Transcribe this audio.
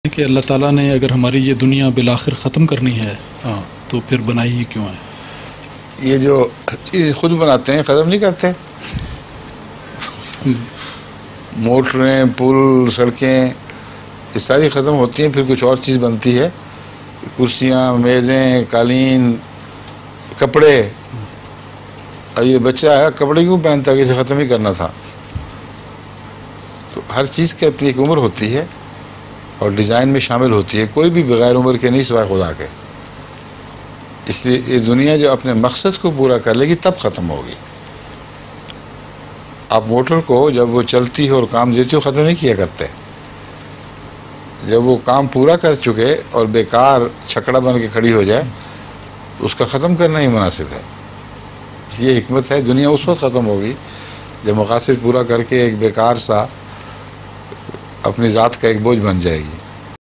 کہ اللہ تعالیٰ نے اگر ہماری یہ دنیا بالآخر ختم کرنی ہے تو پھر بنائی ہی کیوں ہے؟ یہ جو خود بناتے ہیں ختم نہیں کرتے. موٹریں، پل، سڑکیں یہ ساری ختم ہوتی ہیں، پھر کچھ اور چیز بنتی ہے. کرسیاں، میزیں، قالین، کپڑے. اب یہ بچہ ہے کپڑے کیوں پہنتا ہے کہ اسے ختم ہی کرنا تھا. تو ہر چیز کی اپنی ایک عمر ہوتی ہے اور ڈیزائن میں شامل ہوتی ہے. کوئی بھی بغیر عمر کے نہیں سوائے خدا کے. اس لیے یہ دنیا جو اپنے مقصد کو پورا کر لے گی تب ختم ہوگی. آپ موٹر کو جب وہ چلتی ہے اور کام دیتی ہو ختم نہیں کیا کرتے. جب وہ کام پورا کر چکے اور بیکار چھکڑا بن کے کھڑی ہو جائے اس کا ختم کرنا ہی مناسب ہے. اس یہ حکمت ہے. دنیا اس وقت ختم ہوگی جب مقاصد پورا کر کے ایک بیکار سا اپنی ذات کا ایک بوجھ بن جائے گی.